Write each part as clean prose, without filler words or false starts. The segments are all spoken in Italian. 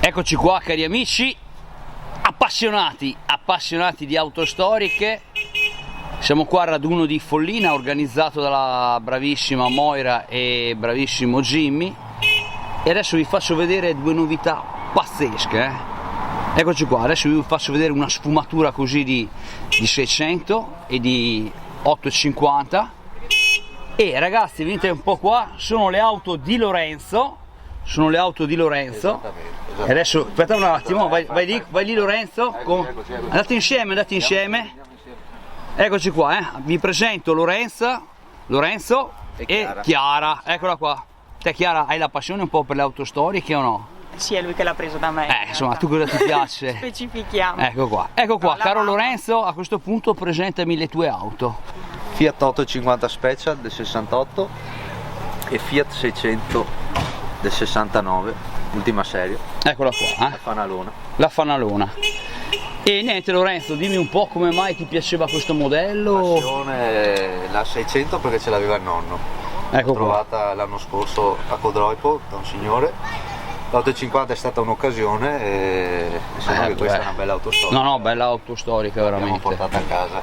Eccoci qua cari amici, appassionati di auto storiche. Siamo qua al raduno di Follina organizzato dalla bravissima Moira e bravissimo Jimmy e adesso vi faccio vedere due novità pazzesche. Eccoci qua, adesso vi faccio vedere una sfumatura così di 600 e di 850 e ragazzi venite un po' qua, sono le auto di Lorenzo. Esattamente. E adesso aspetta un attimo, vai lì Lorenzo, andate insieme. Eccoci qua, vi presento Lorenzo e Chiara, eccola qua. Te Chiara hai la passione un po' per le auto storiche o no? Sì, è lui che l'ha preso da me. Insomma, tu cosa ti piace? Specifichiamo. Ecco qua, caro Lorenzo, a questo punto presentami le tue auto. Fiat 850 Special del 68 e Fiat 600 del 69, ultima serie. Eccola qua, la fanalona. E niente Lorenzo, dimmi un po' come mai ti piaceva questo modello? Passione, la 600 perché ce l'aveva il nonno. Ecco, l'ho trovata l'anno scorso a Codroipo da un signore. L'850 è stata un'occasione e sembra che questa è una bella auto storica. No, bella auto storica veramente. L'abbiamo portata a casa.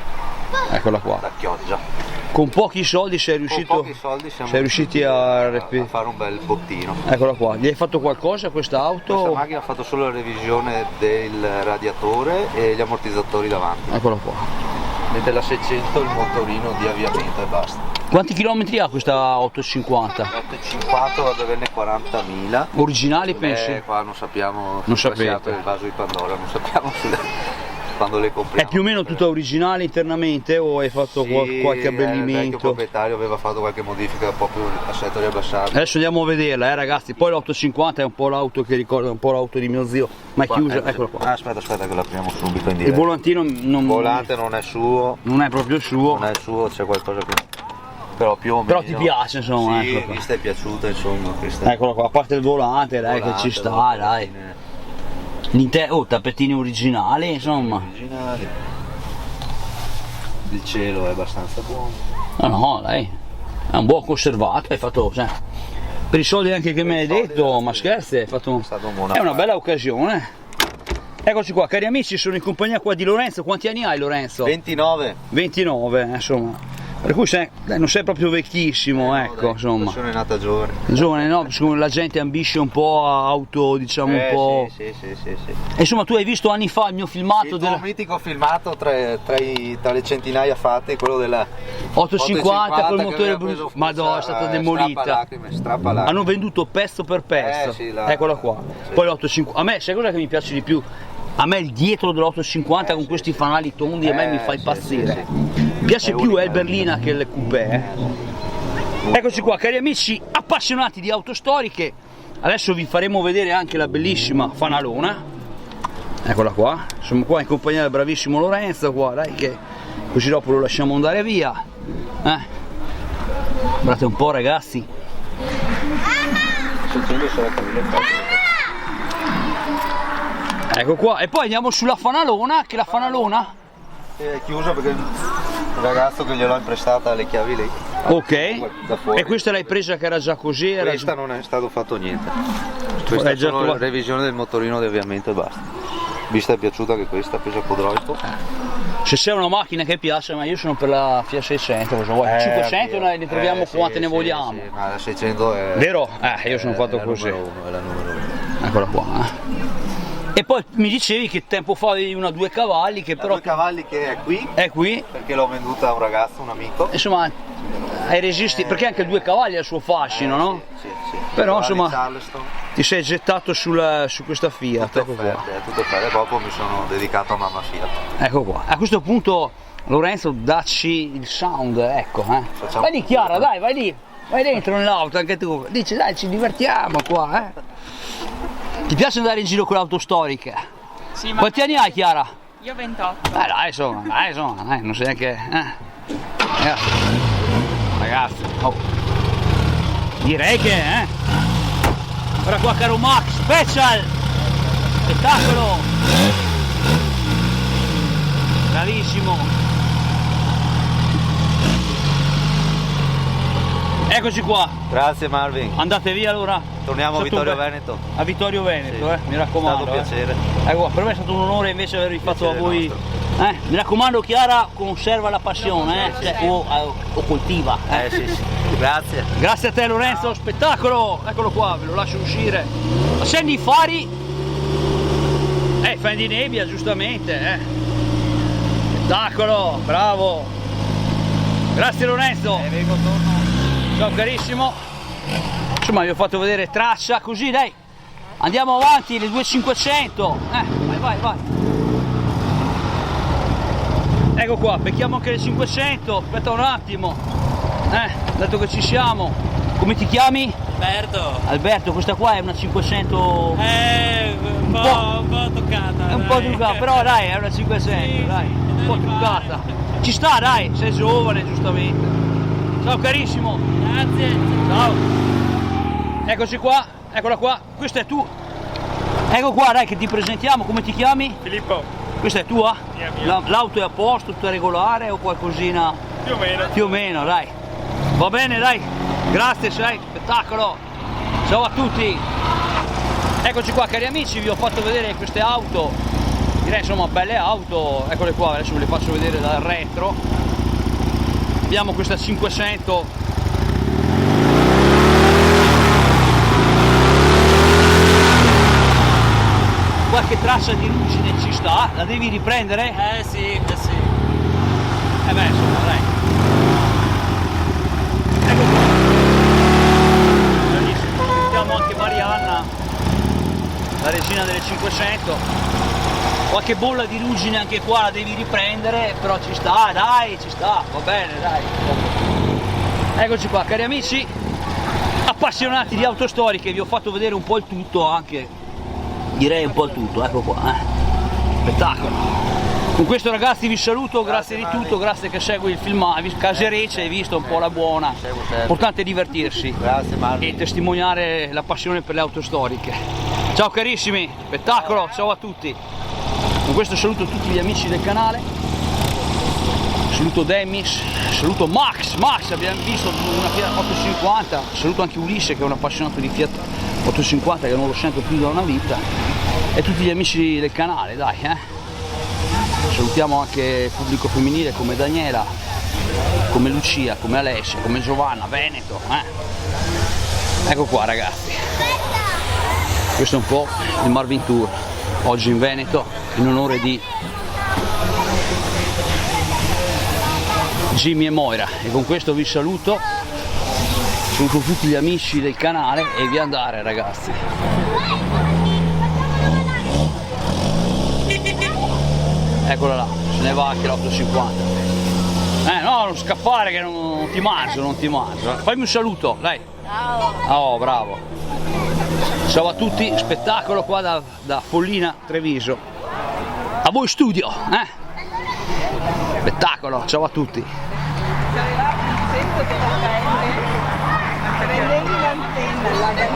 Eccola qua. Da Chioggia. Con pochi soldi sei riuscito, siamo riusciti a fare un bel bottino. Eccola qua, gli hai fatto qualcosa a questa auto? Questa macchina ha fatto solo la revisione del radiatore e gli ammortizzatori davanti. Eccola qua. Mentre la 600 il motorino di avviamento e basta. Quanti chilometri ha questa 850? L'850 va ad averne 40.000. Originali pensi? Qua non sappiamo, non sapete. Il vaso di Pandora, non sappiamo quando le compriamo. È più o meno tutta originale internamente o hai fatto qualche abbellimento? Il vecchio proprietario aveva fatto qualche modifica proprio assetto riabbassato. Adesso andiamo a vederla ragazzi, poi l'850 è un po' l'auto che ricorda un po' l'auto di mio zio, ma è chiusa, eccola qua. Aspetta che l'apriamo subito in diretta. Il volantino non... Il volante non è suo. Non è proprio suo. Non è suo, c'è qualcosa che... Però più o meno. Però ti piace insomma. Sì, questa è piaciuta insomma. Questa... Eccola qua, a parte il volante, dai che ci sta, dai. Tappetini originali insomma. Originali. Il cielo è abbastanza buono. No, dai, è un buon conservato, hai fatto, cioè, per i soldi anche che mi hai detto, ma scherzi, hai fatto è una bella occasione. Eccoci qua, cari amici, sono in compagnia qua di Lorenzo. Quanti anni hai Lorenzo? 29. 29, insomma. Per cui non sei proprio vecchissimo, ecco, insomma. Sono nata giovane. Giovane, no? Siccome la gente ambisce un po' a auto, diciamo un po'. Sì. E insomma, tu hai visto anni fa il mio filmato un mitico filmato tra le centinaia fatte, quello della 850 col motore Bruce. Madonna, è stata demolita. Strappa. Hanno venduto pezzo per pezzo. Eccola qua. Sì. Poi l'850. A me, sai cosa che mi piace di più? A me il dietro dell'850 con questi fanali tondi a me mi fa impazzire. Mi piace più il berlina che il coupé. Eccoci qua cari amici appassionati di auto storiche. Adesso vi faremo vedere anche la bellissima fanalona. Eccola qua. Siamo qua in compagnia del bravissimo Lorenzo qua, dai che così dopo lo lasciamo andare via. Guardate un po' ragazzi. Ecco qua, e poi andiamo sulla fanalona, che la fanalona è chiusa perché il ragazzo che gliel'ho imprestata le chiavi lì. Ok, e questa l'hai presa che era già così? Questa non è stato fatto niente. Questa è solo la revisione del motorino di avviamento e basta. Vista è piaciuta che questa, presa Codroipo. Se c'è una macchina che piace, ma io sono per la Fiat 600, cosa vuoi? 500 ne troviamo quante ne vogliamo. Sì, ma la 600 è... Vero? Io sono fatto così. È la numero 1. Eccola qua. E poi mi dicevi che tempo fa avevi una 2 cavalli che però... 2 cavalli che è qui. È qui. Perché l'ho venduta a un ragazzo, un amico. Insomma, hai resistito, perché anche il 2 cavalli ha il suo fascino, no? Sì. Però insomma, ti sei gettato su questa Fiat. Tutto offerte, dopo mi sono dedicato a mamma Fiat. Ecco qua. A questo punto, Lorenzo, dacci il sound, ecco. Vai lì Chiara, dai, vai lì. Vai dentro nell'auto anche tu. Dici, dai, ci divertiamo qua, Ti piace andare in giro con le auto storiche? Sì, ma quanti anni hai Chiara? Io 28. Dai, insomma, non sei neanche... Ragazzi, direi che, Ora qua caro Max, special! Spettacolo! Bravissimo! Eccoci qua, Grazie Marvin. andate via allora. Torniamo a È stato Vittorio un be- Veneto. A Vittorio Veneto, Sì. mi raccomando. È stato un piacere. Ecco qua, per me è stato un onore invece avervi fatto a Piacere voi. nostro. Mi raccomando Chiara, conserva la passione, o coltiva. Sì. Grazie. Grazie a te Lorenzo, spettacolo! Eccolo qua, ve lo lascio uscire. Accendi i fari. Fai di nebbia, giustamente, Spettacolo, bravo. Grazie Lorenzo. Vengo torno. Ciao carissimo. Insomma vi ho fatto vedere traccia, così dai. Andiamo avanti, le 2500. Vai. Ecco qua, becchiamo anche le 500. Aspetta un attimo. Dato che ci siamo. Come ti chiami? Alberto, Alberto, questa qua è una 500. un po' toccata. È un po' truccata, però dai, è una 500, Sì, dai, sì, un po' da truccata. Ci sta, dai, sei giovane, giustamente. Ciao carissimo. Grazie. Ciao. Eccoci qua, eccola qua, questa è tu. Ecco qua, dai, che ti presentiamo, come ti chiami? Filippo, Questa è tua? Mia. L'auto è a posto, tutta regolare o qualcosina? più o meno. Più o meno, dai. Va bene, dai. Grazie, sai, spettacolo. Ciao a tutti. Eccoci qua, cari amici, vi ho fatto vedere queste auto. Direi insomma belle auto. Eccole qua, adesso ve le faccio vedere dal retro. Abbiamo questa 500. Qualche traccia di ruggine ci sta, la devi riprendere? Sì. Beh, insomma, dai. Ecco qua. Bellissimo. Sentiamo anche Marianna, la regina delle 500. Qualche bolla di ruggine anche qua la devi riprendere, però ci sta, dai, ci sta, va bene, dai. Eccoci qua, cari amici, appassionati di auto storiche, vi ho fatto vedere un po' il tutto anche, direi un po' il tutto, ecco qua, spettacolo. Con questo ragazzi vi saluto, grazie di tutto, grazie che segui il filmato, Caserece, hai visto un po' la buona, Seguo sempre. importante è divertirsi Grazie e Marvin. testimoniare la passione per le auto storiche. Ciao carissimi, spettacolo, ciao a tutti. Con questo saluto tutti gli amici del canale, saluto Demis, saluto Max, abbiamo visto una Fiat 850, saluto anche Ulisse che è un appassionato di Fiat 850 che non lo sento più da una vita, e tutti gli amici del canale, dai, Salutiamo anche il pubblico femminile come Daniela, come Lucia, come Alessia, come Giovanna, Veneto, Ecco qua ragazzi, questo è un po' il Marvin Tour, oggi in Veneto, in onore di Jimmy e Moira, e con questo vi saluto tutti gli amici del canale e via andare ragazzi. Eccola là, se ne va anche l'850. No, non scappare che non ti mangio. Fammi un saluto, dai. Ciao. Oh, bravo. Ciao a tutti, spettacolo qua da Follina Treviso. A voi studio, Spettacolo, ciao a tutti. Prendevi l'antenna.